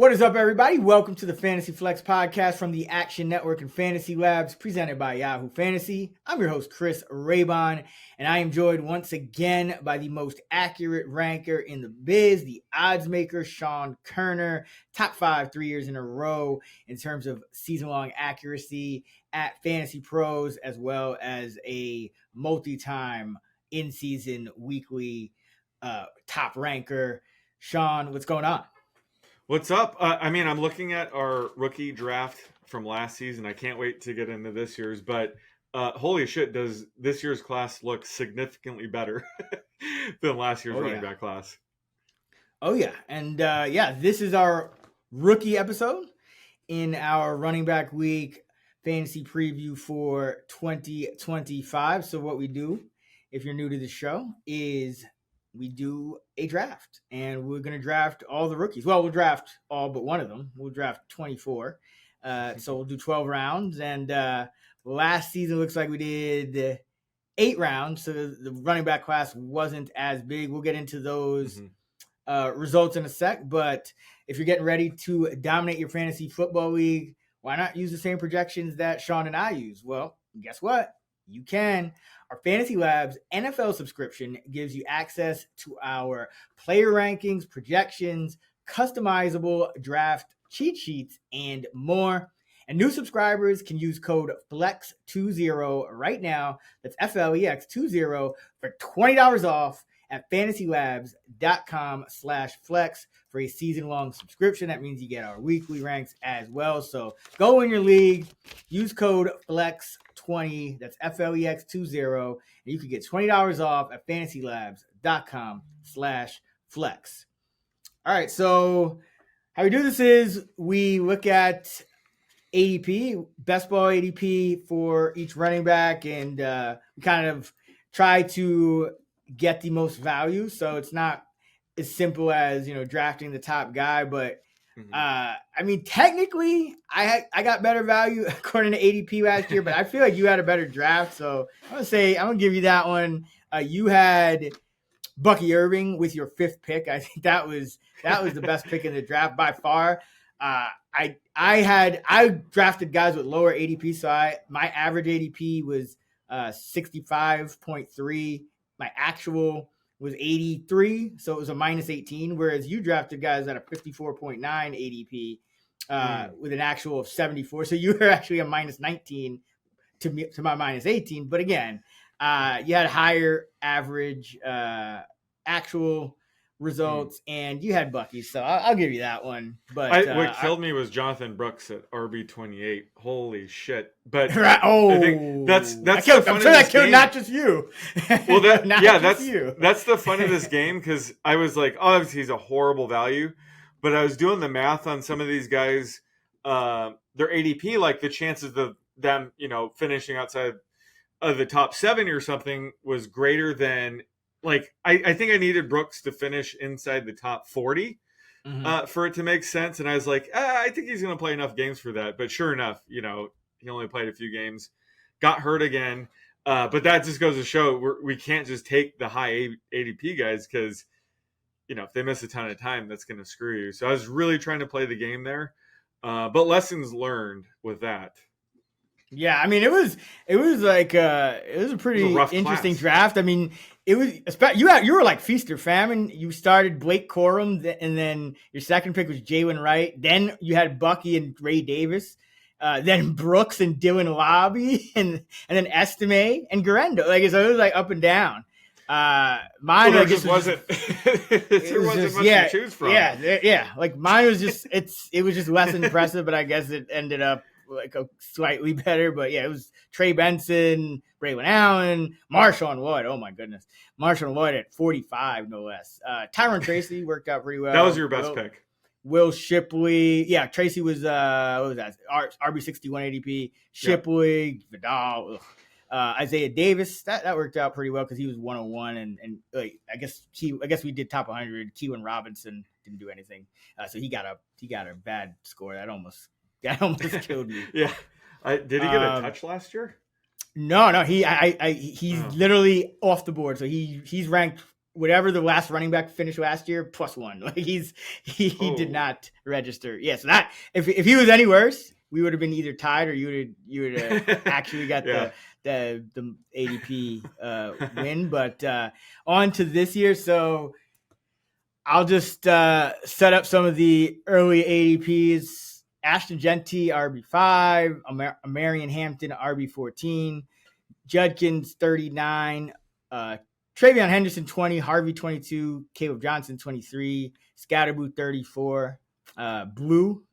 What is up, everybody? Welcome to the Fantasy Flex podcast from the Action Network and Fantasy Labs, presented by Yahoo Fantasy. I'm your host, Chris Raybon, and I am joined once again by the most accurate ranker in the biz, the odds maker, Sean Koerner, top 5 3 years in a row in terms of season-long accuracy at Fantasy Pros, as well as a multi-time in-season weekly top ranker. Sean, what's going on? What's up? I'm looking at our rookie draft from last season. I can't wait to get into this year's, but holy shit, does this year's class look significantly better than last year's running back class? Oh, yeah. And this is our rookie episode in our running back week fantasy preview for 2025. So what we do, if you're new to the show, is we do a draft, and we're going to draft all the rookies. Well, we'll draft all but one of them. We'll draft 24. So we'll do 12 rounds. And last season looks like we did 8 rounds. So the running back class wasn't as big. We'll get into those results in a sec. But if you're getting ready to dominate your fantasy football league, why not use the same projections that Sean and I use? Well, guess what? You can. Our Fantasy Labs NFL subscription gives you access to our player rankings, projections, customizable draft cheat sheets, and more. And new subscribers can use code FLEX20 right now. That's FLEX20 for $20 off at fantasylabs.com/flex for a season-long subscription. That means you get our weekly ranks as well. So go in your league, use code FLEX20, that's FLEX20, and you can get $20 off at fantasylabs.com/flex. All right, so how we do this is we look at ADP, best ball ADP for each running back, and we kind of try to get the most value. So it's not as simple as, drafting the top guy, but technically I got better value according to ADP last year, but I feel like you had a better draft. So I'm going to give you that one. You had Bucky Irving with your 5th pick. I think that was the best pick in the draft by far. I drafted guys with lower ADP. So my average ADP was 65.3. My actual was 83, so it was a minus 18, whereas you drafted guys at a 54.9 ADP with an actual of 74. So you were actually a minus 19 to my minus 18. But again, you had higher average actual results, and you had Bucky, so I'll give you that one. But what killed me was Jonathan Brooks at RB28. Holy shit! But I think that's I'm sure that killed not just you. Well, that's the fun of this game, because I was like, obviously he's a horrible value, but I was doing the math on some of these guys, their ADP, like the chances of them, finishing outside of the top 70 or something was greater than. Like, I think I needed Brooks to finish inside the top 40 for it to make sense. And I was like, I think he's going to play enough games for that. But sure enough, he only played a few games, got hurt again. But that just goes to show we can't just take the high ADP guys, because, if they miss a ton of time, that's going to screw you. So I was really trying to play the game there. But lessons learned with that. Yeah, it was like it was a pretty interesting draft. It was, you were like feast or famine. You started Blake Corum, and then your second pick was Jalen Wright. Then you had Bucky and Ray Davis. Then Brooks and Dylan Lobby, and then Estime and Garendo. Like, so it was like up and down. Mine just wasn't. There wasn't much to choose from. Yeah. Like mine was just it was just less impressive, but I guess it ended up like a slightly better. But yeah, it was Trey Benson, Braylon Allen, Marshawn Lloyd. Oh my goodness, Marshawn Lloyd at 45, no less. Tyron Tracy worked out pretty well. That was your best pick. Will Shipley, yeah, Tracy was what was that? RB 61 ADP. Shipley, Vidal, Isaiah Davis. That worked out pretty well because he was 101, and like I guess we did top 100. Keelan Robinson didn't do anything, so he got a bad score. That almost killed me. Yeah, did he get a touch last year? No, he's literally off the board. So he's ranked whatever the last running back finished last year, +1. Like he did not register. Yeah, so that if he was any worse, we would have been either tied or you would have actually got the ADP win. But on to this year, so I'll just set up some of the early ADPs. Ashton Genty, RB5, Marion Hampton, RB14, Judkins, 39, Travion Henderson, 20, Harvey, 22, Caleb Johnson, 23, Scatterboo, 34, Blue,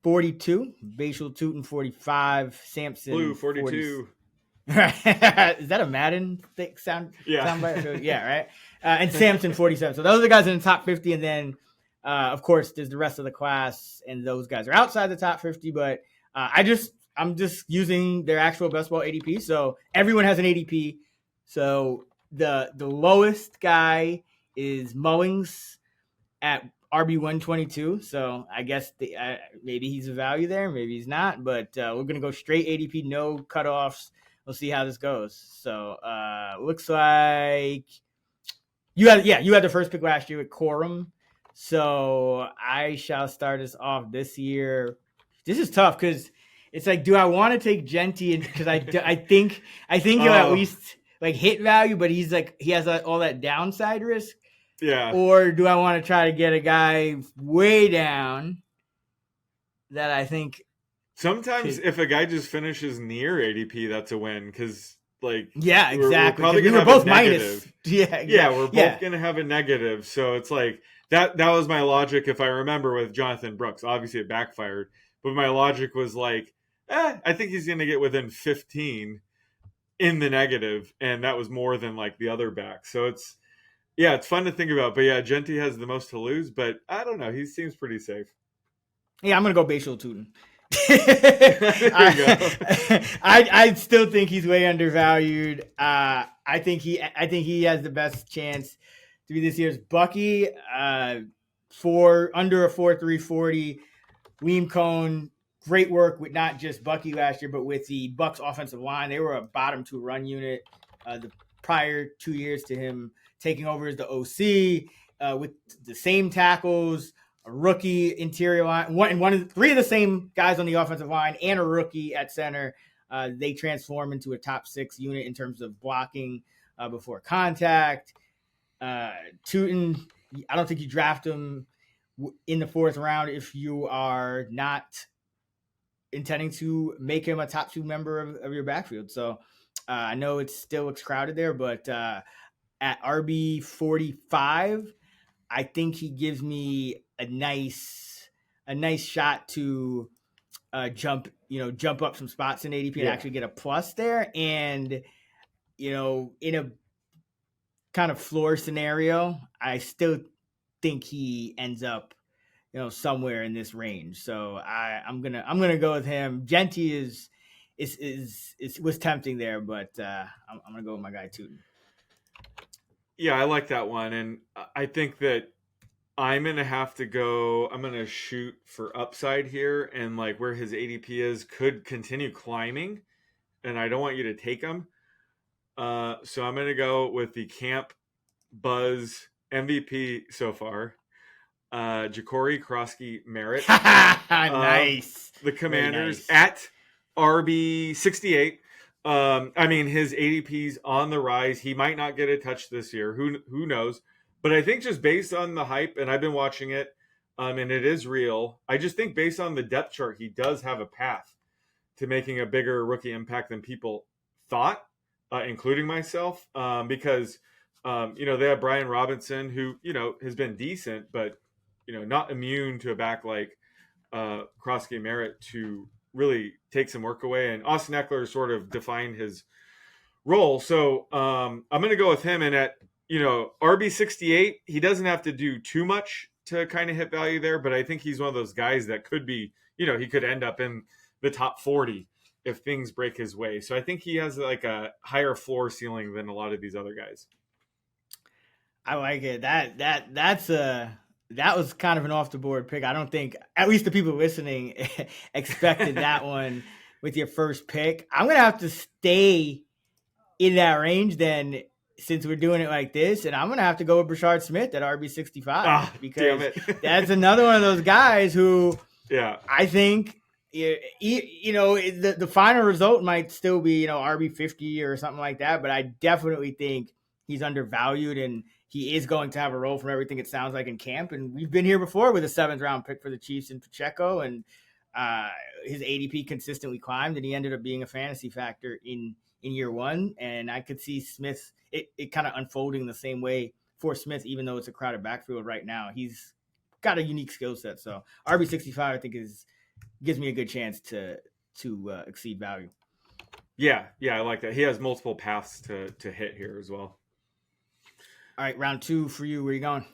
42, Bashal Tootin, 45, Sampson, Blue, 42. Is that a Madden sound? Yeah. Soundbite? Yeah, right. And Sampson, 47. So those are the guys in the top 50, and then of course there's the rest of the class, and those guys are outside the top 50. But I'm just using their actual best ball ADP. So everyone has an ADP. So the lowest guy is Mullings at RB122. So I guess maybe he's a value there, maybe he's not. But we're gonna go straight ADP, no cutoffs. We'll see how this goes. So looks like you had the first pick last year with Corum. So I shall start us off this year. This is tough because it's like, do I want to take Genty? Because I think he'll at least like hit value, but he has all that downside risk. Yeah. Or do I want to try to get a guy way down that I think? Sometimes if a guy just finishes near ADP, that's a win because, like, exactly. We're both minus. We're both gonna have a negative. So it's like that was my logic. If I remember with Jonathan Brooks, obviously it backfired, but my logic was like, I think he's gonna get within 15 in the negative, and that was more than like the other back. So it's fun to think about. But Genty has the most to lose, but I don't know. He seems pretty safe. Yeah, I'm gonna go Bashal Tootin. I still think he's way undervalued. I think he has the best chance to be this year's Bucky. For under a 4.340, Liam Cohn, great work with not just Bucky last year, but with the Bucks offensive line. They were a bottom 2 run unit the prior 2 years to him taking over as the OC with the same tackles. A rookie interior line, three of the same guys on the offensive line, and a rookie at center. They transform into a top 6 unit in terms of blocking before contact. Tootin, I don't think you draft him in the 4th round if you are not intending to make him a top 2 member of your backfield. So I know it still looks crowded there, but at RB 45, I think he gives me a nice shot to jump up some spots in ADP and actually get a plus there. And, in a kind of floor scenario, I still think he ends up, somewhere in this range. So I'm gonna go with him. Genty was tempting there, but I'm gonna go with my guy Tootin. Yeah, I like that one, and I think that I'm going to shoot for upside here, and like where his ADP is could continue climbing, and I don't want you to take him. So I'm going to go with the Camp Buzz MVP so far, Ja'Cory Krosky-Merritt. Nice. The Commanders at RB 68. I mean, his ADP's on the rise. He might not get a touch this year. Who knows? But I think just based on the hype, and I've been watching it, and it is real, I just think based on the depth chart, he does have a path to making a bigger rookie impact than people thought, including myself, because, they have Brian Robinson, who, has been decent, but, not immune to a back like Krosky-Merritt to really take some work away. And Austin Eckler sort of defined his role. So I'm going to go with him. And at, RB 68, he doesn't have to do too much to kind of hit value there, but I think he's one of those guys that could be, he could end up in the top 40 if things break his way. So I think he has like a higher floor ceiling than a lot of these other guys. I like it. That was kind of an off the board pick. I don't think, at least the people listening, expected that one with your first pick. I'm going to have to stay in that range then since we're doing it like this, and I'm going to have to go with Brashard Smith at RB65 because that's another one of those guys who I think, the final result might still be, RB50 or something like that, but I definitely think he's undervalued, and he is going to have a role from everything it sounds like in camp. And we've been here before with a 7th round pick for the Chiefs in Pacheco, and his ADP consistently climbed, and he ended up being a fantasy factor in year one. And I could see Smith, it kind of unfolding the same way for Smith, even though it's a crowded backfield right now. He's got a unique skill set. So RB65, I think, gives me a good chance to exceed value. Yeah, I like that. He has multiple paths to hit here as well. All right, round 2 for you. Where are you going?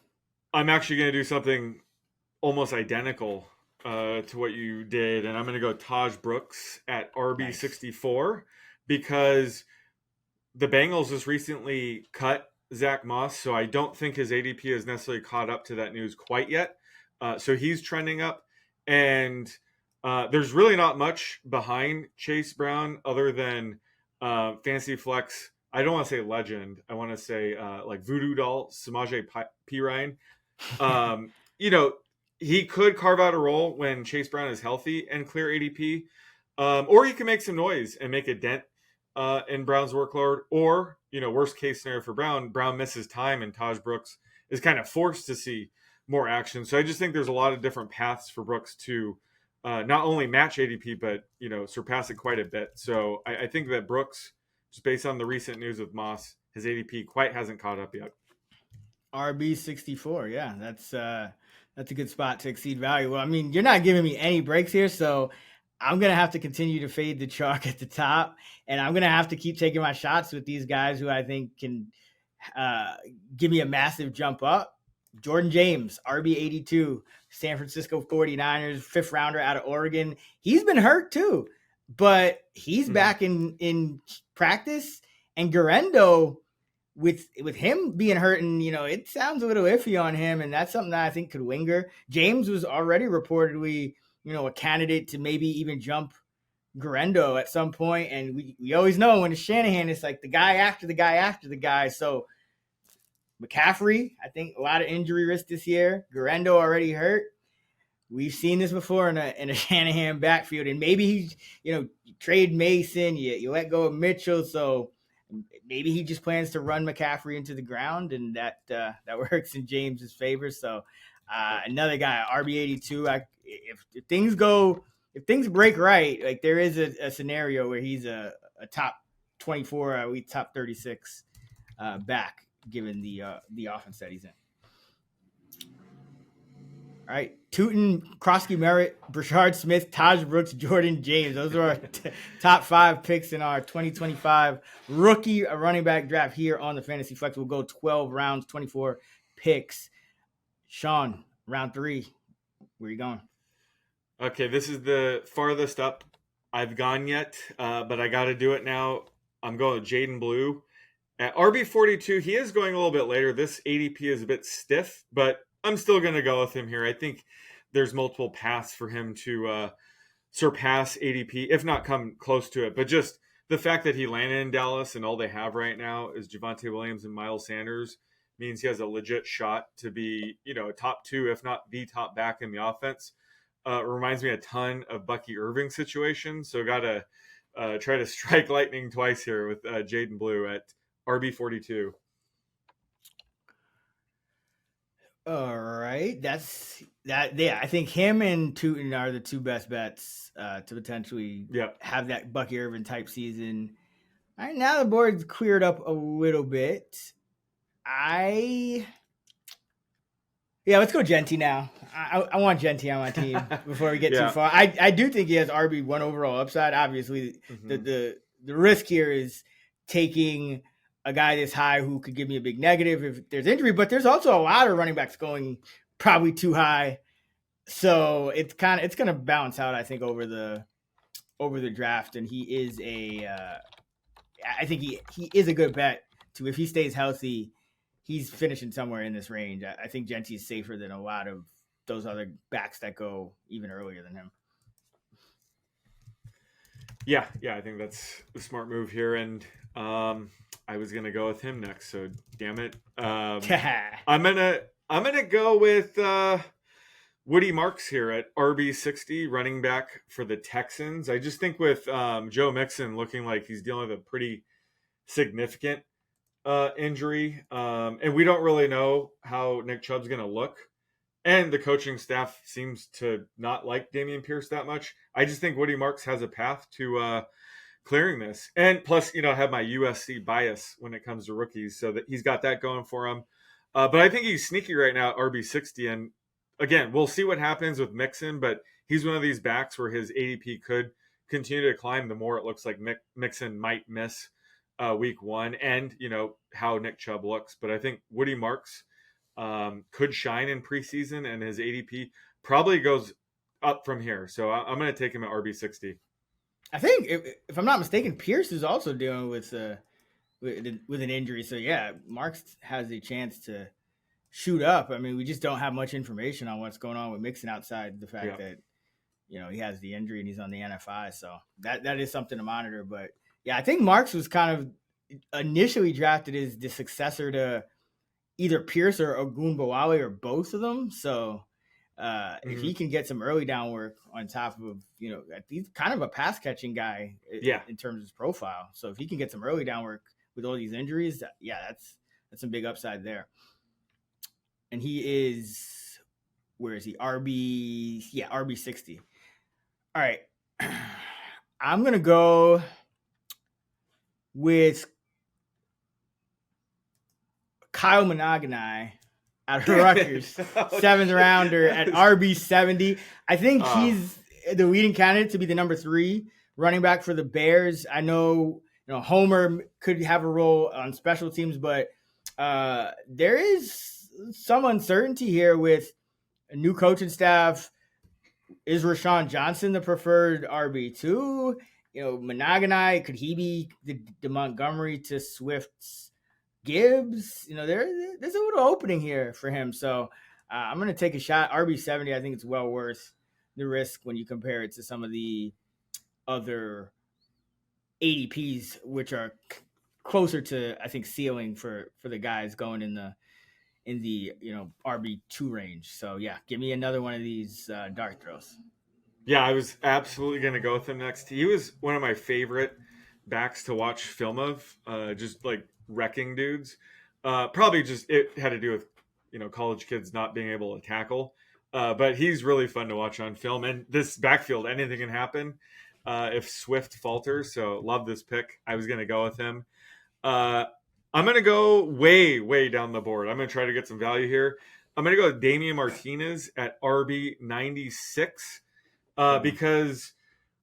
I'm actually going to do something almost identical to what you did, and I'm going to go Taj Brooks at RB64 nice. Because the Bengals just recently cut Zach Moss, so I don't think his ADP is necessarily caught up to that news quite yet. So he's trending up, and there's really not much behind Chase Brown other than Fantasy Flex. I don't want to say legend. I want to say like Voodoo Doll, Samaje Perine. He could carve out a role when Chase Brown is healthy and clear ADP, or he can make some noise and make a dent in Brown's workload. Or, worst case scenario for Brown misses time and Taj Brooks is kind of forced to see more action. So I just think there's a lot of different paths for Brooks to not only match ADP, but, surpass it quite a bit. So I think that Brooks, just based on the recent news with Moss, his ADP quite hasn't caught up yet. RB64, yeah, that's a good spot to exceed value. Well, I mean, you're not giving me any breaks here, so I'm going to have to continue to fade the chalk at the top, and I'm going to have to keep taking my shots with these guys who I think can give me a massive jump up. Jordan James, RB82, San Francisco 49ers, 5th rounder out of Oregon. He's been hurt too, but he's back in practice. And Guerendo, with him being hurt, and it sounds a little iffy on him, and that's something that I think could linger. James was already reportedly, a candidate to maybe even jump Guerendo at some point. And we always know when it's Shanahan, it's like the guy after the guy after the guy. So McCaffrey, I think a lot of injury risk this year. Guerendo already hurt. We've seen this before in a Shanahan backfield, and maybe you trade Mason, you let go of Mitchell, so maybe he just plans to run McCaffrey into the ground, and that works in James's favor. So another guy, RB82. If things break right, like there is a scenario where he's a top 24, top 36 back, given the offense that he's in. All right, Tootin, Krosky Merritt, Brashard Smith, Taj Brooks, Jordan James. Those are our top 5 picks in our 2025 rookie running back draft here on the Fantasy Flex. We'll go 12 rounds, 24 picks. Sean, round 3, where are you going? Okay, this is the farthest up I've gone yet, but I got to do it now. I'm going with Jaden Blue. At RB42, he is going a little bit later. This ADP is a bit stiff, but I'm still going to go with him here. I think there's multiple paths for him to surpass ADP, if not come close to it. But just the fact that he landed in Dallas and all they have right now is Javonte Williams and Miles Sanders means he has a legit shot to be, a top 2, if not the top back in the offense. Reminds me a ton of Bucky Irving's situation. So got to try to strike lightning twice here with Jaden Blue at RB42. All right, that's that. Yeah, I think him and Tootin are the 2 best bets to potentially have that Bucky Irvin type season. All right, now the board's cleared up a little bit. Let's go Genty now. I want Genty on my team before we get too far. I do think he has RB1 overall upside. Obviously, the risk here is taking a guy this high who could give me a big negative if there's injury, but there's also a lot of running backs going probably too high. So it's going to balance out, I think, over the draft. And he is I think he is a good bet to, if he stays healthy, he's finishing somewhere in this range. I think Genty is safer than a lot of those other backs that go even earlier than him. Yeah, I think that's a smart move here. And I was gonna go with him next, so damn it. I'm gonna go with Woody Marks here at RB60, running back for the Texans. I just think with Joe Mixon looking like he's dealing with a pretty significant injury, and we don't really know how Nick Chubb's gonna look. And the coaching staff seems to not like Dameon Pierce that much. I just think Woody Marks has a path to clearing this. And plus, I have my USC bias when it comes to rookies, so that he's got that going for him. But I think he's sneaky right now at RB60. And again, we'll see what happens with Mixon, but he's one of these backs where his ADP could continue to climb the more it looks like Mixon might miss week one, and how Nick Chubb looks. But I think Woody Marks could shine in preseason, and his ADP probably goes up from here. So I'm going to take him at RB60. I think, if I'm not mistaken, Pierce is also dealing with an injury. So yeah, Marks has a chance to shoot up. I mean, we just don't have much information on what's going on with Mixon outside the fact that he has the injury and he's on the NFI. So that is something to monitor. But yeah, I think Marks was kind of initially drafted as the successor to either Pierce or Ogunbowale or both of them. So if he can get some early down work on top of, he's kind of a pass catching guy in terms of his profile. So if he can get some early down work with all these injuries, that's some big upside there. And he is, where is he? RB60. All right. I'm going to go with Kyle Monaghanai out of Rutgers, 7th rounder at RB70. I think he's the leading candidate to be the number 3 running back for the Bears. I know, Homer could have a role on special teams, but there is some uncertainty here with a new coaching staff. Is Rashawn Johnson the preferred RB2? Monaghanai, could he be the Montgomery to Swift's Gibbs? There's a little opening here for him. So I'm going to take a shot. RB70, I think it's well worth the risk when you compare it to some of the other ADPs, which are closer to, I think, ceiling for the guys going in the RB2 range. So yeah, give me another one of these dart throws. Yeah, I was absolutely going to go with him next. He was one of my favorite backs to watch film of, just like wrecking dudes. Probably just it had to do with college kids not being able to tackle, but he's really fun to watch on film. And this backfield, anything can happen if Swift falters. So love this pick. I was going to go with him. I'm going to go way down the board. I'm going to try to get some value here. I'm going to go with Damian Martinez at RB96 because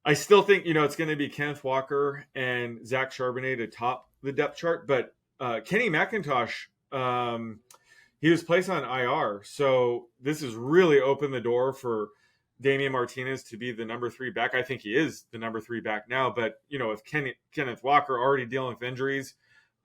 I still think it's going to be Kenneth Walker and Zach Charbonnet to top the depth chart, but Kenny McIntosh, he was placed on IR, so this has really opened the door for Damian Martinez to be the number 3 back. I think he is the number 3 back now, but if Kenneth Walker already dealing with injuries,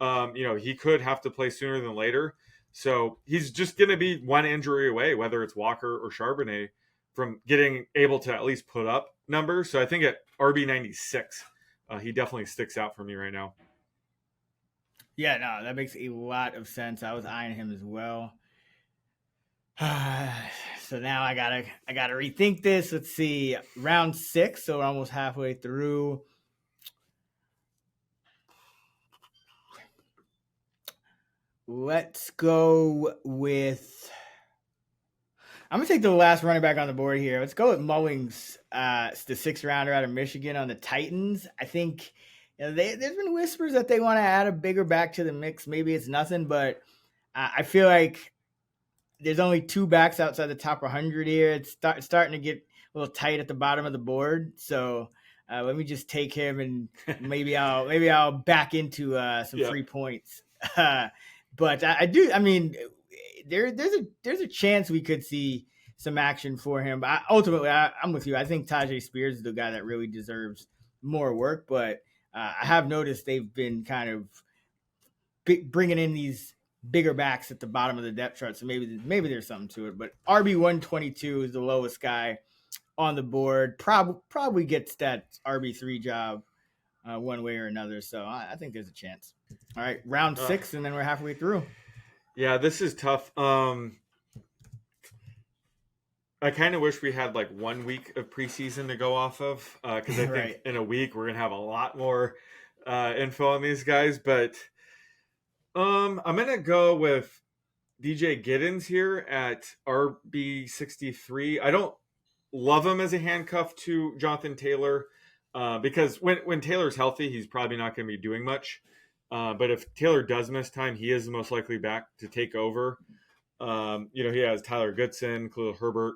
he could have to play sooner than later. So he's just going to be one injury away, whether it's Walker or Charbonnet, from getting able to at least put up numbers. So I think at RB96, he definitely sticks out for me right now. Yeah, no, that makes a lot of sense. I was eyeing him as well. So now I gotta rethink this. Let's see, round 6, so we're almost halfway through. Let's go with. I'm gonna take the last running back on the board here. Let's go with Mullings, the 6th rounder out of Michigan on the Titans. I think there's been whispers that they want to add a bigger back to the mix. Maybe it's nothing, but I feel like there's only 2 backs outside the top 100 here. It's starting to get a little tight at the bottom of the board. So let me just take him, and maybe I'll back into some free points. But I do. I mean, there's a chance we could see some action for him. But ultimately, I'm with you. I think Tajay Spears is the guy that really deserves more work. But I have noticed they've been kind of bringing in these bigger backs at the bottom of the depth chart. So maybe there's something to it. But RB122 is the lowest guy on the board. Probably gets that RB3 job one way or another. So I think there's a chance. All right, round 6, and then we're halfway through. Yeah, this is tough. I kind of wish we had like 1 week of preseason to go off of, because I think Right. in a week we're gonna have a lot more info on these guys. But I'm gonna go with DJ Giddens here at RB63. I don't love him as a handcuff to Jonathan Taylor, because when Taylor's healthy, he's probably not going to be doing much. But if Taylor does miss time, he is the most likely back to take over. He has Tyler Goodson, Khalil Herbert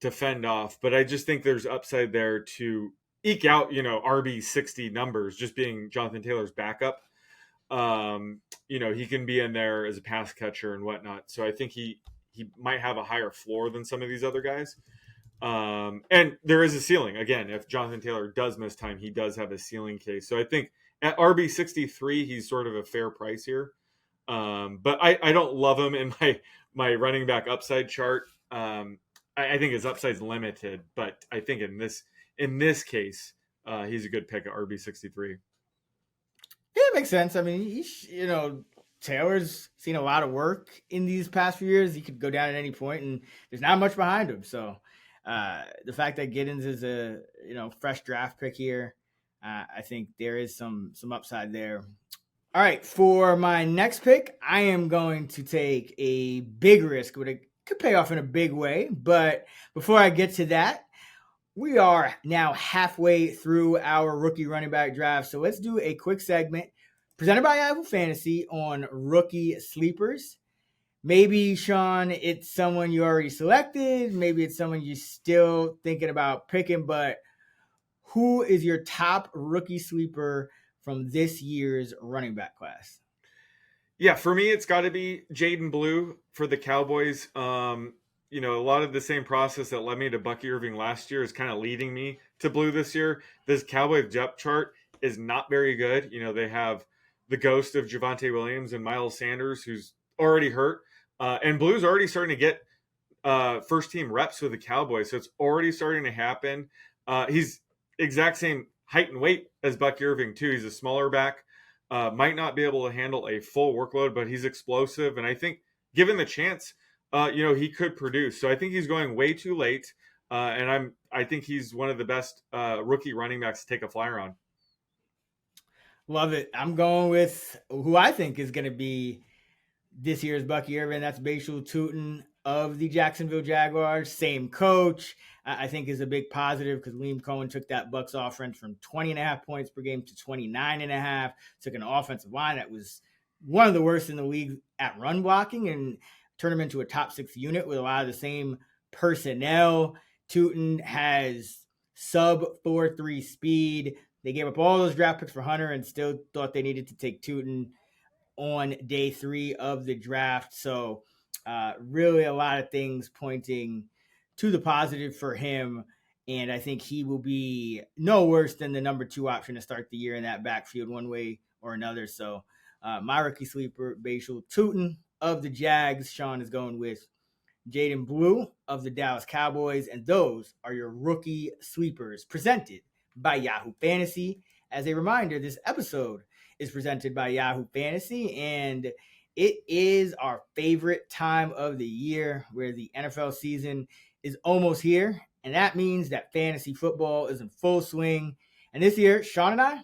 to fend off, but I just think there's upside there to eke out, RB60 numbers, just being Jonathan Taylor's backup. He can be in there as a pass catcher and whatnot. So I think he might have a higher floor than some of these other guys. And there is a ceiling. Again, if Jonathan Taylor does miss time, he does have a ceiling case. So I think at RB63, he's sort of a fair price here. But I don't love him in my running back upside chart. I think his upside's limited, but I think in this case, he's a good pick at RB63. Yeah, it makes sense. I mean, Taylor's seen a lot of work in these past few years. He could go down at any point, and there's not much behind him. So the fact that Giddens is a fresh draft pick here, I think there is some upside there. All right, for my next pick, I am going to take a big risk, but it could pay off in a big way. But before I get to that, we are now halfway through our rookie running back draft. So let's do a quick segment presented by YahooFantasy on rookie sleepers. Maybe, Sean, it's someone you already selected. Maybe it's someone you're still thinking about picking. But who is your top rookie sleeper from this year's running back class? Yeah, for me, it's got to be Jaden Blue for the Cowboys. A lot of the same process that led me to Bucky Irving last year is kind of leading me to Blue this year. This Cowboys depth chart is not very good. They have the ghost of Javonte Williams and Miles Sanders, who's already hurt. And Blue's already starting to get first team reps with the Cowboys. So it's already starting to happen. He's exact same height and weight as Bucky Irving, too. He's a smaller back. Might not be able to handle a full workload, but he's explosive. And I think given the chance, he could produce. So I think he's going way too late. And I think he's one of the best rookie running backs to take a flyer on. Love it. I'm going with who I think is going to be this year's Bucky Irving. That's Bashal Tutin of the Jacksonville Jaguars. Same coach. I think is a big positive because Liam Cohen took that Bucs offense from 20.5 points per game to 29.5. Took an offensive line that was one of the worst in the league at run blocking and turned him into a top 6 unit with a lot of the same personnel. Tutin has sub 4.3 speed. They gave up all those draft picks for Hunter and still thought they needed to take Tutin on day 3 of the draft. So really a lot of things pointing to the positive for him. And I think he will be no worse than the number 2 option to start the year in that backfield one way or another. So my rookie sleeper, Bashal Tutin of the Jags. Sean is going with Jaden Blue of the Dallas Cowboys. And those are your rookie sleepers presented by Yahoo Fantasy. As a reminder, this episode is presented by Yahoo Fantasy, and it is our favorite time of the year where the NFL season is almost here, and that means that fantasy football is in full swing. And this year, Sean and I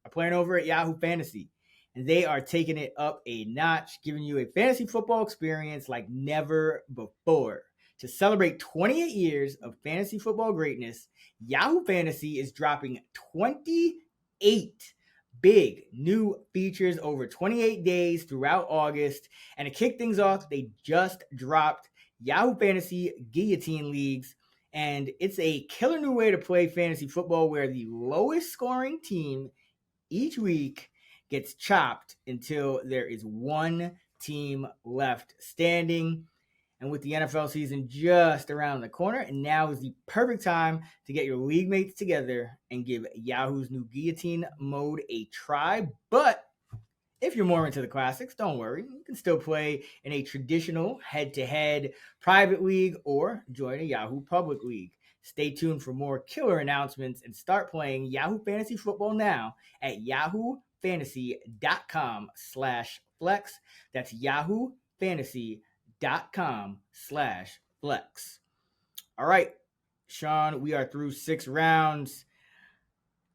are playing over at Yahoo Fantasy, and they are taking it up a notch, giving you a fantasy football experience like never before. To celebrate 28 years of fantasy football greatness, Yahoo Fantasy is dropping 28 big new features over 28 days throughout August. And to kick things off, they just dropped Yahoo Fantasy Guillotine Leagues. And it's a killer new way to play fantasy football where the lowest scoring team each week gets chopped until there is one team left standing. And with the NFL season just around the corner, and now is the perfect time to get your league mates together and give Yahoo's new Guillotine mode a try. But if you're more into the classics, don't worry. You can still play in a traditional head-to-head private league or join a Yahoo public league. Stay tuned for more killer announcements and start playing Yahoo Fantasy Football now at yahoofantasy.com/flex. That's yahoofantasy.com/flex. All right, Sean, we are through 6 rounds.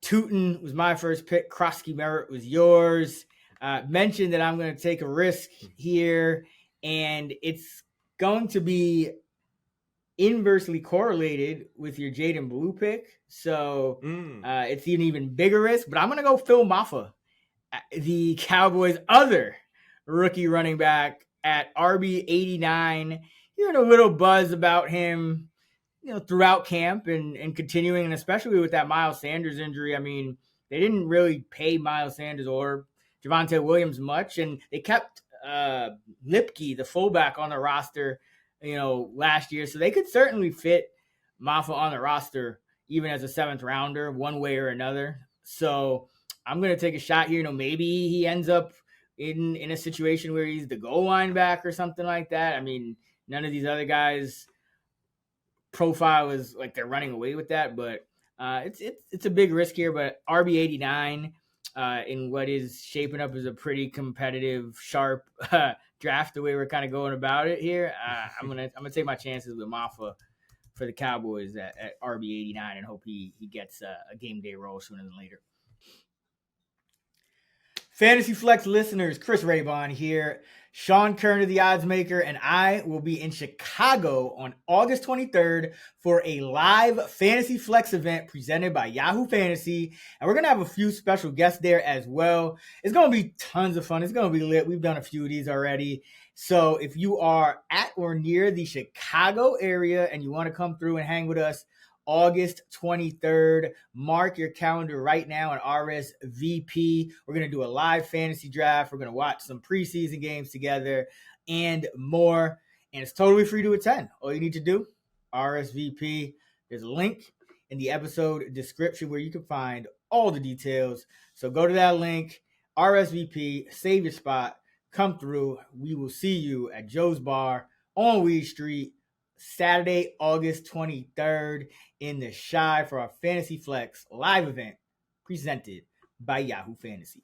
Tootin was my first pick. Krosky Merritt was yours. Mentioned that I'm going to take a risk here, and it's going to be inversely correlated with your Jaden Blue pick. So it's an even bigger risk, but I'm going to go Phil Maffa, the Cowboys' other rookie running back at RB 89. Hearing a little buzz about him, throughout camp and continuing, and especially with that Miles Sanders injury. I mean, they didn't really pay Miles Sanders or Javonte Williams much, and they kept Lipke, the fullback, on the roster, last year. So they could certainly fit Maffa on the roster, even as a 7th rounder, one way or another. So I'm going to take a shot here. Maybe he ends up in a situation where he's the goal line back or something like that. I mean, none of these other guys' profile is like they're running away with that, but it's a big risk here. But RB 89 in what is shaping up as a pretty competitive, sharp draft, the way we're kind of going about it here, I'm gonna take my chances with Maffa for the Cowboys at RB 89 and hope he gets a game day role sooner than later. Fantasy Flex listeners, Chris Raybon here. Sean Koerner, the odds maker, and I will be in Chicago on August 23rd for a live Fantasy Flex event presented by Yahoo Fantasy. And we're going to have a few special guests there as well. It's going to be tons of fun. It's going to be lit. We've done a few of these already. So if you are at or near the Chicago area and you want to come through and hang with us, August 23rd. Mark your calendar right now and RSVP. We're going to do a live fantasy draft. We're going to watch some preseason games together and more. And it's totally free to attend. All you need to do, RSVP. There's a link in the episode description where you can find all the details. So go to that link, RSVP, save your spot, come through. We will see you at Joe's Bar on Weed Street, Saturday, August 23rd in the Shy for our Fantasy Flex live event presented by Yahoo Fantasy.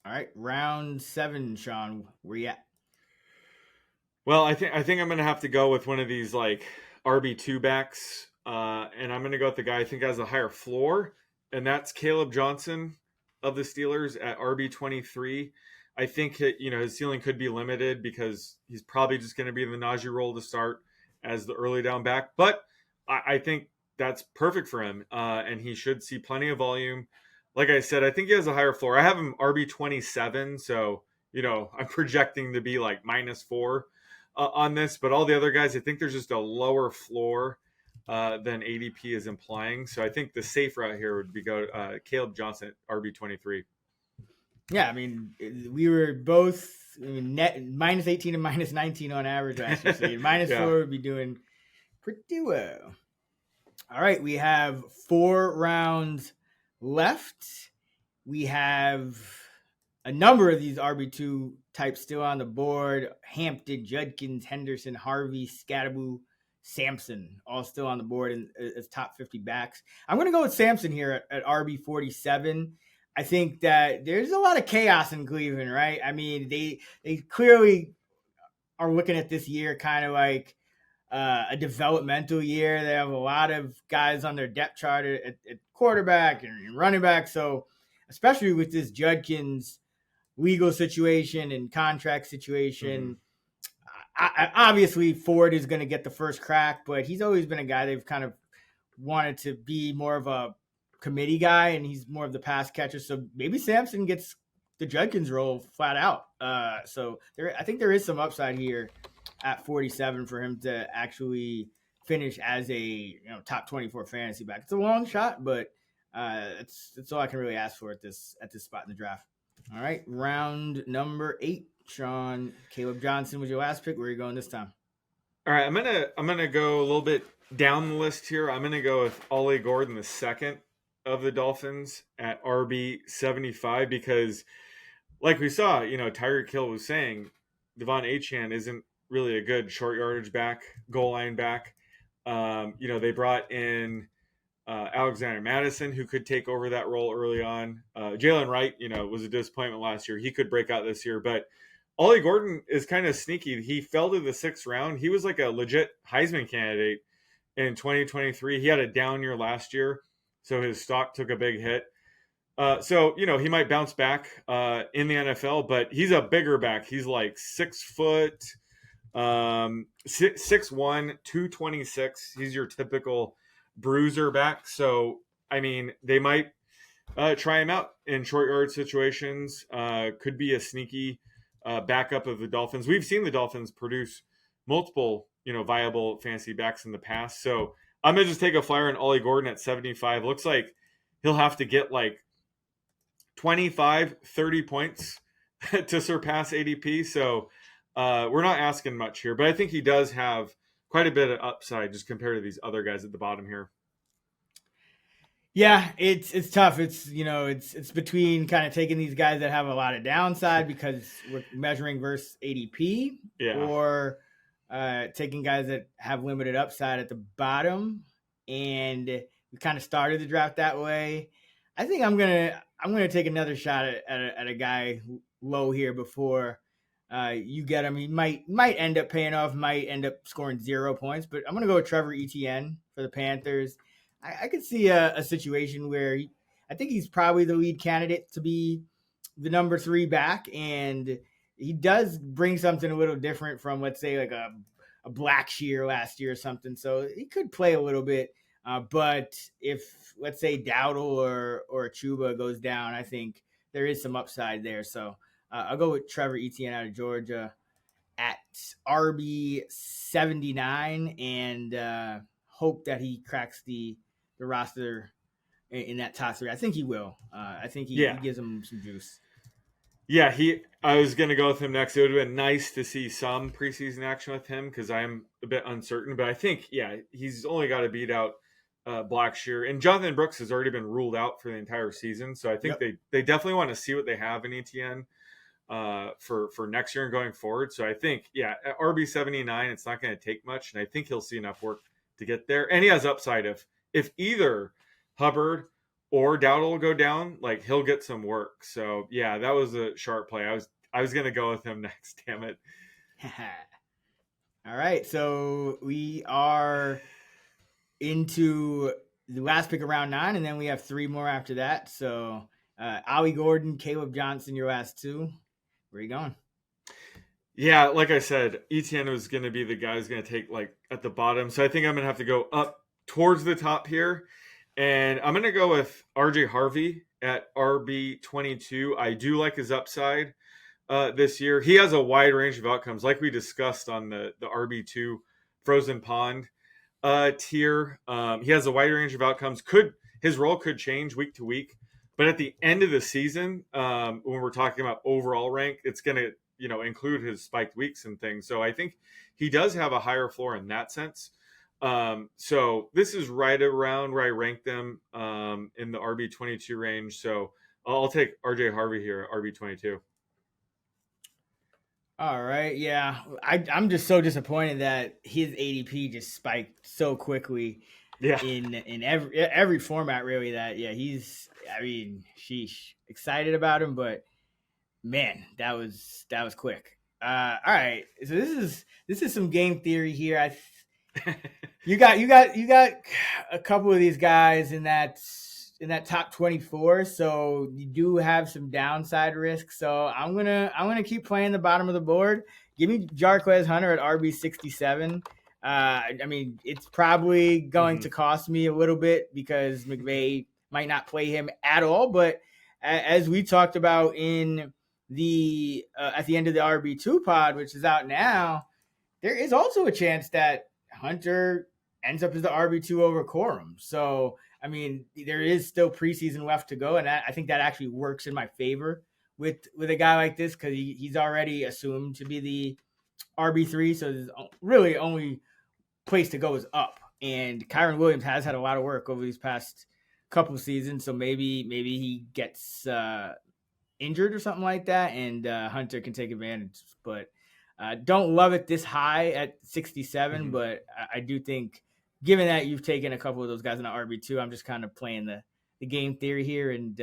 All right, round 7, Sean, where you at? Well, I think I'm going to have to go with one of these like RB2 backs, and I'm going to go with the guy I think has a higher floor, and that's Caleb Johnson of the Steelers at RB23. I think his ceiling could be limited because he's probably just going to be in the Najee role to start as the early down back. But I think that's perfect for him, and he should see plenty of volume. Like I said, I think he has a higher floor. I have him RB27, so I'm projecting to be like -4 on this. But all the other guys, I think there's just a lower floor than ADP is implying. So I think the safe route here would be go Caleb Johnson at RB23. Yeah, I mean, we were both net -18 and -19 on average last year. So -4 would be doing pretty well. All right, we have 4 rounds left. We have a number of these RB2 types still on the board. Hampton, Judkins, Henderson, Harvey, Scadaboo, Sampson, all still on the board as top 50 backs. I'm going to go with Sampson here at RB47. I think that there's a lot of chaos in Cleveland, right? I mean, they clearly are looking at this year kind of like a developmental year. They have a lot of guys on their depth chart at quarterback and running back. So especially with this Judkins legal situation and contract situation, obviously Ford is going to get the first crack, but he's always been a guy they've kind of wanted to be more of a committee guy, and he's more of the pass catcher. So maybe Sampson gets the Judkins role flat out. So I think there is some upside here at 47 for him to actually finish as a top 24 fantasy back. It's a long shot, but it's all I can really ask for at this spot in the draft. All right, round number 8, Sean. Caleb Johnson was your last pick. Where are you going this time? All right, I'm gonna go a little bit down the list here. I'm gonna go with Ollie Gordon, the second of the Dolphins at RB75, because like we saw, Tyreek Hill was saying, Devon Achane isn't really a good short yardage back, goal line back. They brought in Alexander Madison, who could take over that role early on. Jalen Wright, was a disappointment last year. He could break out this year, but Ollie Gordon is kind of sneaky. He fell to the 6th round. He was like a legit Heisman candidate in 2023. He had a down year last year, so his stock took a big hit. He might bounce back in the NFL, but he's a bigger back. He's like 6 foot, 6'1", 226. He's your typical bruiser back. So, I mean, they might try him out in short yard situations. Could be a sneaky backup of the Dolphins. We've seen the Dolphins produce multiple, viable fantasy backs in the past. So I'm going to just take a flyer on Ollie Gordon at 75. Looks like he'll have to get like 25, 30 points to surpass ADP. So we're not asking much here, but I think he does have quite a bit of upside just compared to these other guys at the bottom here. Yeah, it's tough. It's between kind of taking these guys that have a lot of downside because we're measuring versus ADP, or taking guys that have limited upside at the bottom. And we kind of started the draft that way. I think I'm gonna take another shot at a guy low here before you get him. He might end up paying off, might end up scoring 0 points, but I'm gonna go with Trevor Etienne for the Panthers. I could see a situation where I think he's probably the lead candidate to be the number 3 back, and he does bring something a little different from, let's say, like a Blackshear last year or something. So he could play a little bit, but if, let's say, Dowdle or Chuba goes down, I think there is some upside there. So I'll go with Trevor Etienne out of Georgia at RB 79 and hope that he cracks the roster in that top 3. I think he will. I think he gives him some juice. Yeah, I was going to go with him next. It would have been nice to see some preseason action with him because I'm a bit uncertain. But I think, he's only got to beat out Blackshear. And Jonathan Brooks has already been ruled out for the entire season. So I think they definitely want to see what they have in ETN for next year and going forward. So I think, at RB 79, it's not going to take much. And I think he'll see enough work to get there. And he has upside if either Hubbard or Dowdle will go down, like he'll get some work. So that was a sharp play. I was gonna go with him next, damn it. All right, so we are into the last pick of round 9, and then we have 3 more after that. So Ollie Gordon, Caleb Johnson, your last 2. Where are you going? Yeah, like I said, Etienne was going to be the guy who's going to take like at the bottom. So I think I'm going to have to go up towards the top here. And I'm going to go with RJ Harvey at RB 22. I do like his upside this year. He has a wide range of outcomes, like we discussed on the RB2 Frozen Pond tier. He has a wide range of outcomes. His role could change week to week. But at the end of the season, when we're talking about overall rank, it's going to include his spiked weeks and things. So I think he does have a higher floor in that sense. So this is right around where I rank them in the RB 22 range. So I'll take RJ Harvey here at RB 22. All right. Yeah. I'm just so disappointed that his ADP just spiked so quickly in every format, really, sheesh, excited about him, but man, that was quick. All right. So this is some game theory here. You got a couple of these guys in that top 24, so you do have some downside risk. So I'm gonna keep playing the bottom of the board. Give me Jarquez Hunter at RB 67. It's probably going to cost me a little bit because McVay might not play him at all. But as we talked about in the at the end of the RB2 pod, which is out now, there is also a chance that Hunter ends up as the RB2 over Corum. So, there is still preseason left to go, and I think that actually works in my favor with a guy like this because he's already assumed to be the RB3. So there's really only place to go is up. And Kyron Williams has had a lot of work over these past couple of seasons, so maybe he gets injured or something like that, and Hunter can take advantage. But don't love it this high at 67, but I do think given that you've taken a couple of those guys in the RB2, I'm just kind of playing the game theory here and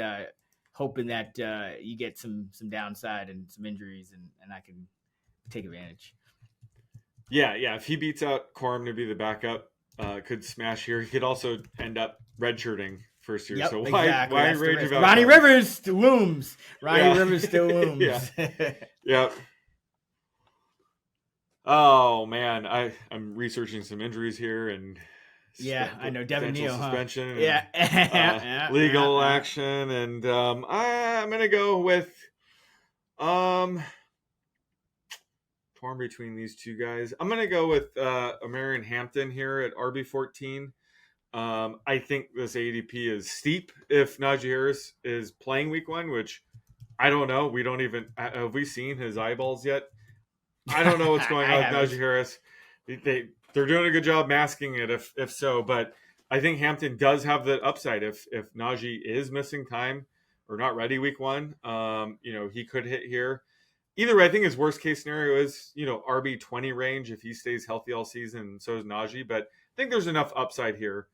hoping that you get some downside and some injuries, and I can take advantage. Yeah. If he beats out Koerner to be the backup, could smash here. He could also end up redshirting first year. Yep, So exactly. why rage about Ronnie Koerner? Rivers still looms. Rivers still looms. Yep. Oh man, I'm researching some injuries here and I know Devin Neal suspension, legal action, and I'm gonna go with torn between these two guys. I'm gonna go with Amarian Hampton here at RB14. I think this ADP is steep if Najee Harris is playing week 1, which I don't know. We don't even have we seen his eyeballs yet? I don't know what's going on with Najee Harris. They're doing a good job masking it if so, but I think Hampton does have the upside if Najee is missing time or not ready week 1. He could hit here. Either way, I think his worst case scenario is, RB20 range if he stays healthy all season, and so is Najee. But I think there's enough upside here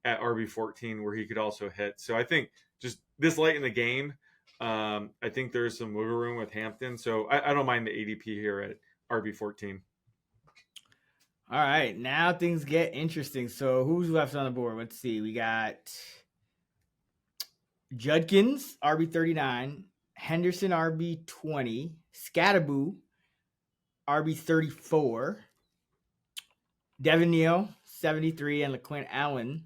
at RB14 where he could also hit. So I think just this late in the game, I think there's some wiggle room with Hampton. So I don't mind the ADP here at RB14. All right, now things get interesting. So who's left on the board? Let's see. We got Judkins, RB39, Henderson, RB20, Scattaboo, RB34, Devin Neal, 73, and LaQuint Allen,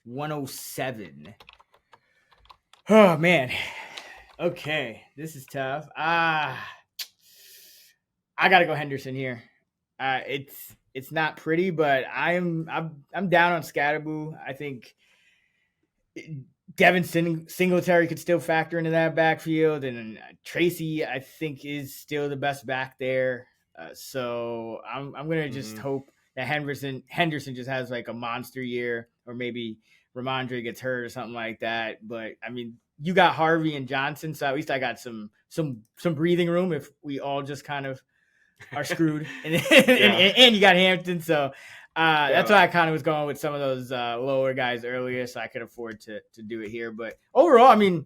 107. Oh, man. Okay, this is tough. I got to go Henderson here. It's not pretty, but I'm down on Scattaboo. I think Devin Singletary could still factor into that backfield, and Tracy I think is still the best back there. So I'm gonna just hope that Henderson just has like a monster year, or maybe Ramondre gets hurt or something like that. But I mean, you got Harvey and Johnson, so at least I got some breathing room if we all just kind of are screwed. And you got Hampton, so that's why I kind of was going with some of those lower guys earlier, so I could afford to do it here. But overall, I mean,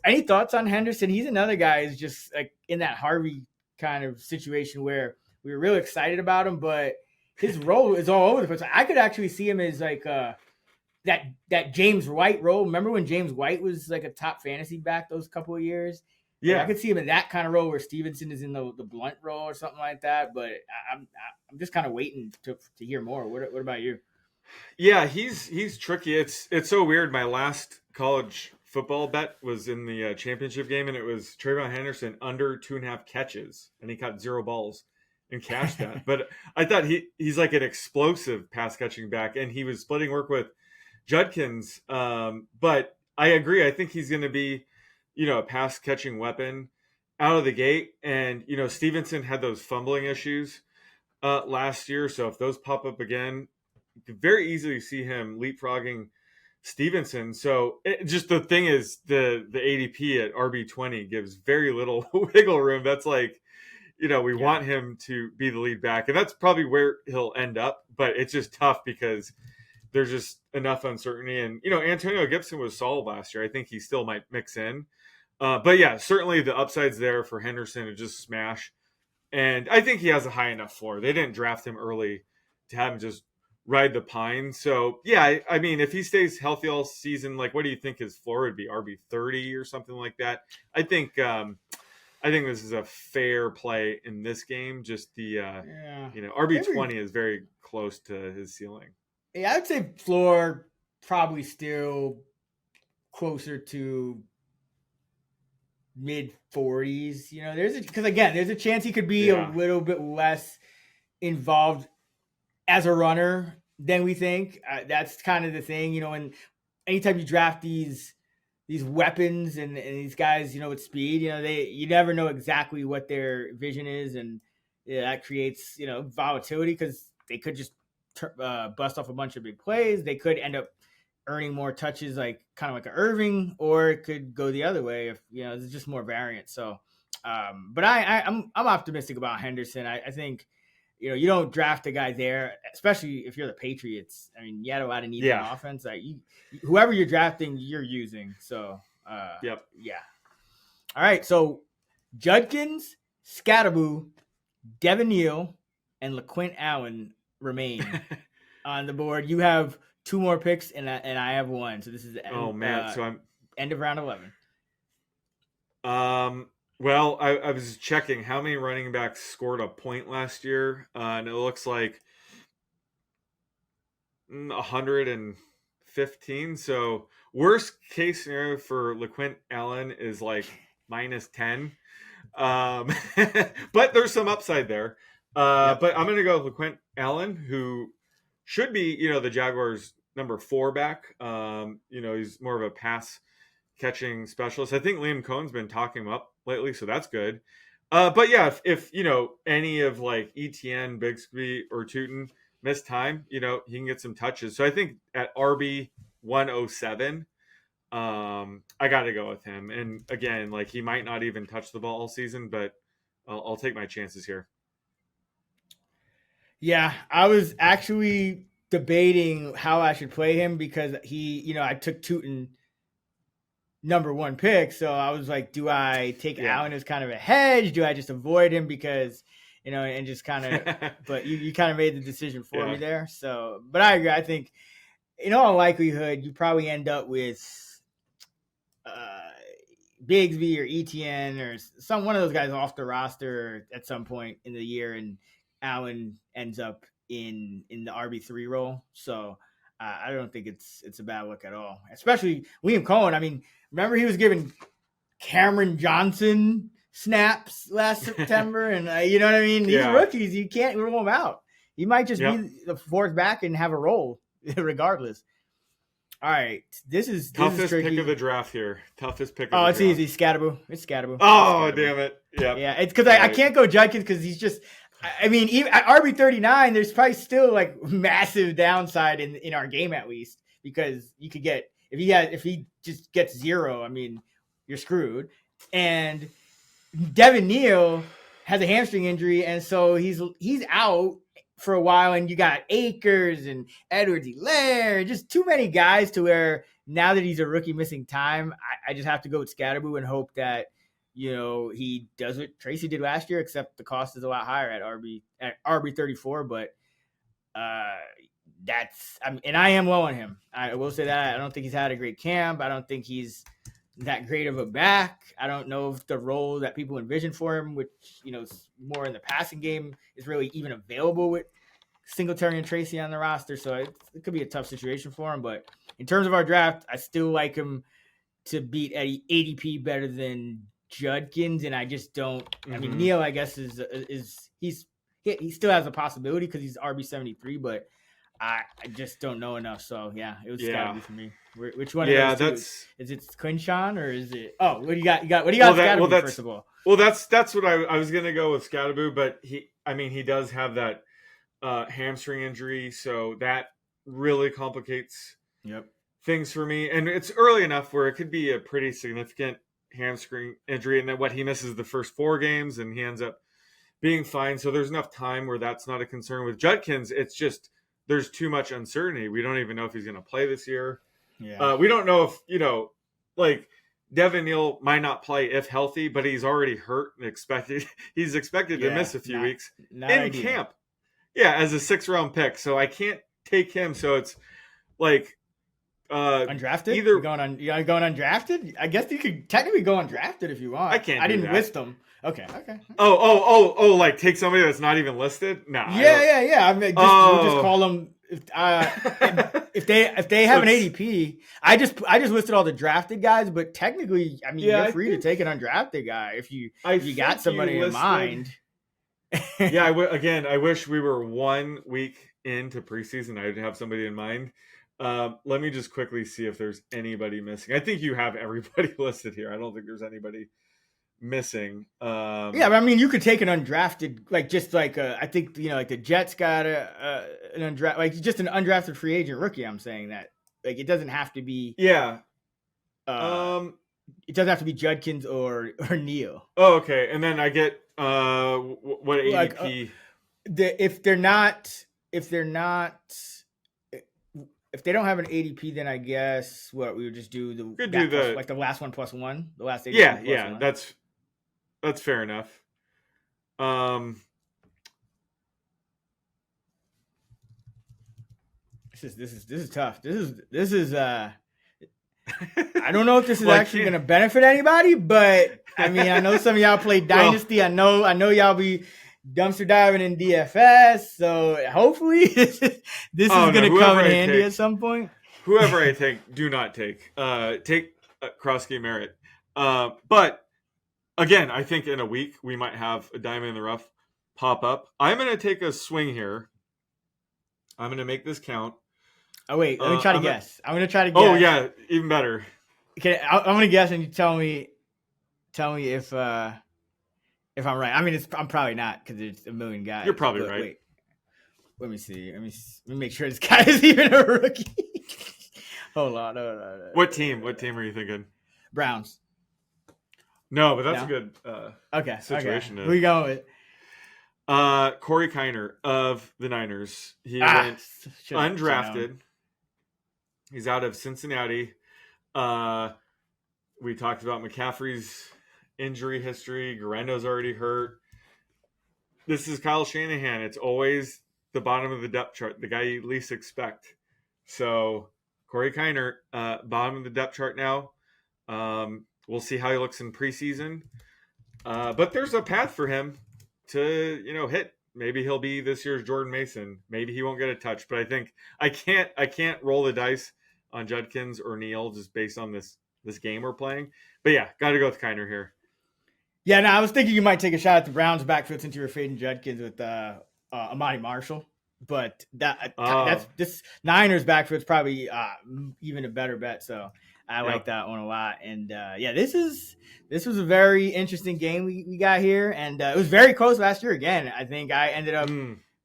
any thoughts on Henderson? He's another guy who's just like in that Harvey kind of situation where we were really excited about him, but his role is all over the place. I could actually see him as like that James White role. Remember when James White was like a top fantasy back those couple of years? Yeah, I could see him in that kind of role where Stevenson is in the blunt role or something like that. But I'm just kind of waiting to hear more. What about you? Yeah, he's tricky. It's so weird. My last college football bet was in the championship game, and it was Trayvon Henderson under 2.5 catches, and he caught 0 balls and cashed that. But I thought he's like an explosive pass catching back, and he was splitting work with Judkins. But I agree. I think he's going to be, a pass catching weapon out of the gate. And, Stevenson had those fumbling issues last year. So if those pop up again, you could very easily see him leapfrogging Stevenson. So just the thing is the ADP at RB20 gives very little wiggle room. That's like, we want him to be the lead back, and that's probably where he'll end up. But it's just tough because there's just enough uncertainty. And, Antonio Gibson was solid last year. I think he still might mix in. But yeah, certainly the upside's there for Henderson to just smash. And I think he has a high enough floor. They didn't draft him early to have him just ride the pine. So yeah, I mean, if he stays healthy all season, like what do you think his floor would be? RB30 or something like that? I think this is a fair play in this game. Just the RB20 is very close to his ceiling. Yeah, I'd say floor probably still closer to mid 40s. There's a chance he could be a little bit less involved as a runner than we think. That's kind of the thing, and anytime you draft these weapons and these guys, with speed, you never know exactly what their vision is, and that creates volatility because they could just bust off a bunch of big plays. They could end up earning more touches, like kind of like an Irving, or it could go the other way if there's just more variance. So, but I'm optimistic about Henderson. I think you don't draft a guy there, especially if you're the Patriots. I mean, you had a lot of needs on offense. Like whoever you're drafting, you're using. So, yeah. All right. So, Judkins, Scatterboo, Devin Neal, and LeQuint Allen remain on the board. You have 2 more picks, and I have 1. So this is so I'm end of round 11. Well, I was checking how many running backs scored a point last year, and it looks like 115. So worst case scenario for LeQuint Allen is like -10. But there's some upside there. But I'm going to go with LeQuint Allen, who should be, the Jaguars' number 4 back. He's more of a pass catching specialist. I think Liam Cohn's been talking him up lately, so that's good. But yeah, if any of like ETN, Bigsby, or Tootin miss time, he can get some touches. So I think at RB 107, I got to go with him. And again, like he might not even touch the ball all season, but I'll take my chances here. Yeah, I was actually debating how I should play him because I took Tootin number 1 pick. So I was like, do I take Allen as kind of a hedge? Do I just avoid him because, and just kind of, but you kind of made the decision for me there. So, but I agree. I think in all likelihood, you probably end up with Bigsby or ETN or one of those guys off the roster at some point in the year. And Allen ends up in the RB3 role. So I don't think it's a bad look at all, especially Liam Cohen. I mean, remember he was giving Cameron Johnson snaps last September, and you know what I mean? These rookies, you can't rule them out. He might just be the 4th back and have a role regardless. All right, this is toughest tricky. Pick of the draft here. Toughest pick. It's easy. Scatterboo. It's Scatterboo. Oh, damn it! Yeah. It's because I can't go Judkins because he's just. I mean, even at RB39, there's probably still like massive downside in our game at least because you could get if he just gets 0, I mean, you're screwed. And Devin Neal has a hamstring injury, and so he's out for a while. And you got Akers and Edwards-Helaire, just too many guys to where now that he's a rookie missing time, I just have to go with Scatterboo and hope that. He does what Tracy did last year, except the cost is a lot higher at RB 34. But and I am low on him. I will say that I don't think he's had a great camp. I don't think he's that great of a back. I don't know if the role that people envision for him, which is more in the passing game, is really even available with Singletary and Tracy on the roster. So it could be a tough situation for him. But in terms of our draft, I still like him to beat ADP better than Judkins, and I just don't. I mean, Neal, I guess he still has a possibility because he's RB73, but I just don't know enough. So yeah, it was Scatterboo for me. Which one? Of those is it Quinshawn or is it? Oh, what do you got? What do you got? Scatterboo first of all. Well, that's what I was gonna go with Scatterboo, but he does have that hamstring injury, so that really complicates things for me. And it's early enough where it could be a pretty significant hamstring injury, and then he misses the first 4 games and he ends up being fine. So there's enough time where that's not a concern. With Judkins, it's just there's too much uncertainty. We don't even know if he's going to play this year. We don't know if like Devin Neal might not play if healthy, but he's already hurt and he's expected to miss a few weeks in camp. As a 6th-round pick, so I can't take him. So it's like undrafted? You're going undrafted? I guess you could technically go undrafted if you want. I can't. I didn't list them. Okay. Oh! Like take somebody that's not even listed? No. Yeah. I mean, we'll just call them if they have an ADP. I just listed all the drafted guys, but technically, I mean, you're free to take an undrafted guy if you got somebody in mind. I wish we were 1 week into preseason. I'd have somebody in mind. Let me just quickly see if there's anybody missing. I think you have everybody listed here. I don't think there's anybody missing. But I mean, you could take an undrafted, like just like I think like the Jets got an undrafted, like just an undrafted free agent rookie. I'm saying that like it doesn't have to be. Yeah. It doesn't have to be Judkins or Neal. Oh, okay. And then I get what ADP? if they don't have an ADP, then I guess what we would just do the last one plus one, the last ADP plus one. That's fair enough. This is tough. This is I don't know if this is actually going to benefit anybody, but I mean, I know some of y'all play Dynasty. I know y'all be dumpster diving in DFS, so hopefully this is going to come in handy at some point. Whoever I take, do not take. Take Krosky Merritt. But again, I think in a week we might have a diamond in the rough pop up. I'm going to take a swing here. I'm going to make this count. Oh wait, let me try to guess. I'm going to try to guess. Oh yeah, even better. Okay, I'm going to guess, and you tell me if I'm right. I mean, I'm probably not because there's a million guys. You're probably right. Wait, let me see. Let me make sure this guy is even a rookie. Hold on. What team are you thinking? Browns. No, but that's a good situation. Who you going with? Corey Koerner of the Niners. He went undrafted. He's out of Cincinnati. We talked about McCaffrey's injury history. Guarendo's already hurt. This is Kyle Shanahan. It's always the bottom of the depth chart, the guy you least expect. So Corey Koerner, bottom of the depth chart now. We'll see how he looks in preseason. But there's a path for him to, hit. Maybe he'll be this year's Jordan Mason. Maybe he won't get a touch. But I think I can't roll the dice on Judkins or Neal just based on this game we're playing. But yeah, got to go with Koerner here. Yeah, I was thinking you might take a shot at the Browns backfield since you were fading Judkins with Amani Marshall. But that's this Niners backfield is probably even a better bet. So I like that one a lot. And this was a very interesting game we got here, and it was very close last year. Again, I think I ended up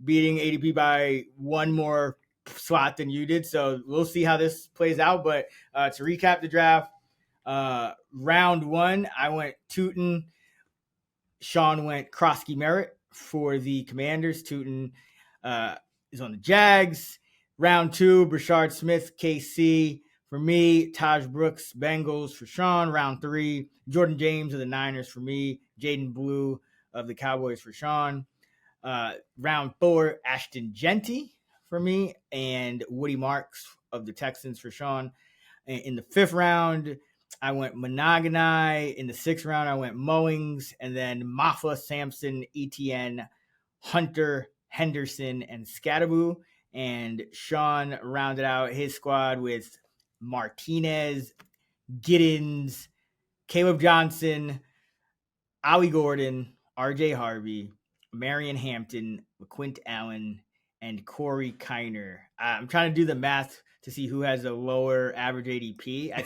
beating ADP by one more slot than you did. So we'll see how this plays out. But to recap the draft, round one, I went Tootin. Sean went Krosky Merritt for the Commanders. Tootin is on the Jags. Round two, Brashard Smith, KC. For me, Taj Brooks, Bengals for Sean. Round three, Jordan James of the Niners for me. Jaden Blue of the Cowboys for Sean. Round four, Ashton Genty for me. And Woody Marks of the Texans for Sean. In the fifth round, I went Monogany. In the sixth round, I went Mowings. And then Mafa, Sampson, Etienne, Hunter, Henderson, and Scattaboo. And Sean rounded out his squad with Martinez, Giddens, Caleb Johnson, Ollie Gordon, RJ Harvey, Marion Hampton, LaQuint Allen, and Corey Koerner. I'm trying to do the math to see who has a lower average ADP. I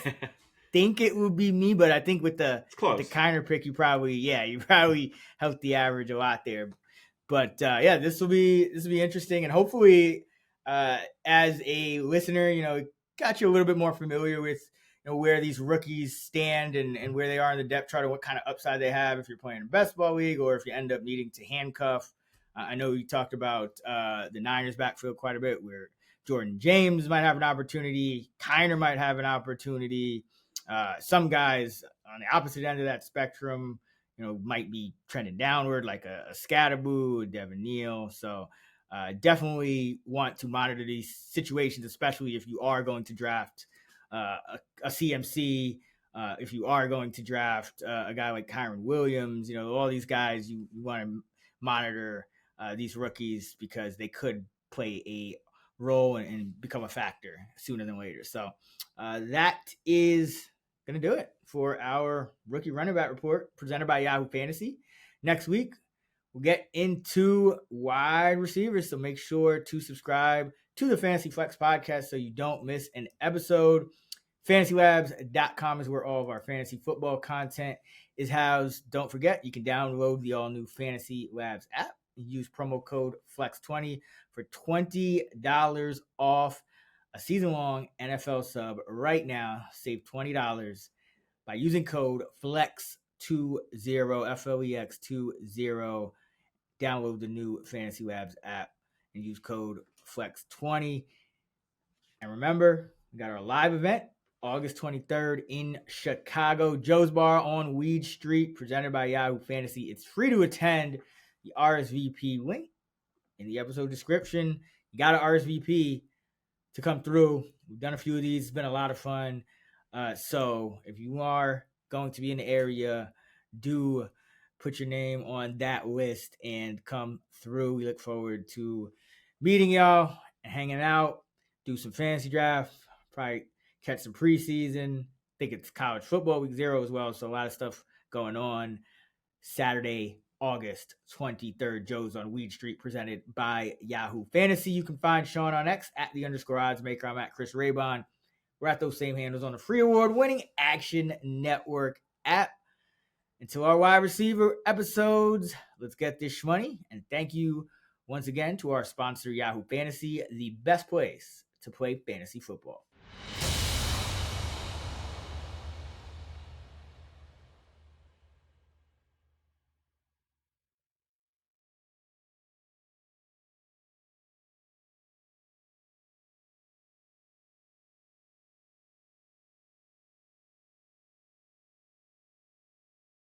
think it would be me, but I think with the Koerner pick, you probably helped the average a lot there. But this will be interesting, and hopefully, as a listener, got you a little bit more familiar with where these rookies stand and where they are in the depth chart and what kind of upside they have if you're playing in a best ball league or if you end up needing to handcuff. I know you talked about the Niners backfield quite a bit, where Jordan James might have an opportunity, Koerner might have an opportunity. Some guys on the opposite end of that spectrum, might be trending downward, like a Scattaboo, a Devin Neal. So definitely want to monitor these situations, especially if you are going to draft a CMC, if you are going to draft a guy like Kyron Williams. All these guys, you want to monitor these rookies because they could play a role and become a factor sooner than later. So that is going to do it for our rookie running back report presented by Yahoo Fantasy. Next week, we'll get into wide receivers, so make sure to subscribe to the Fantasy Flex podcast so you don't miss an episode. FantasyLabs.com is where all of our fantasy football content is housed. Don't forget, you can download the all-new Fantasy Labs app and use promo code FLEX20 for $20 off a season-long NFL sub right now. Save $20 by using code FLEX20, FLEX20, download the new Fantasy Labs app and use code FLEX20. And remember, we got our live event August 23rd in Chicago, Joe's Bar on Weed Street, presented by Yahoo Fantasy. It's free to attend. The RSVP link in the episode description. You got to RSVP to come through. We've done a few of these. It's been a lot of fun. So if you are going to be in the area, do put your name on that list and come through. We look forward to meeting y'all and hanging out, do some fantasy draft, probably catch some preseason. I think it's college football week 0 as well. So a lot of stuff going on. Saturday, August 23rd, Joe's on Weed Street, presented by Yahoo Fantasy. You can find Sean on X at @_oddsmaker. I'm at Chris Raybon. We're at those same handles on the free award-winning Action Network app. Until our wide receiver episodes, let's get this shmoney. And thank you once again to our sponsor, Yahoo Fantasy, the best place to play fantasy football.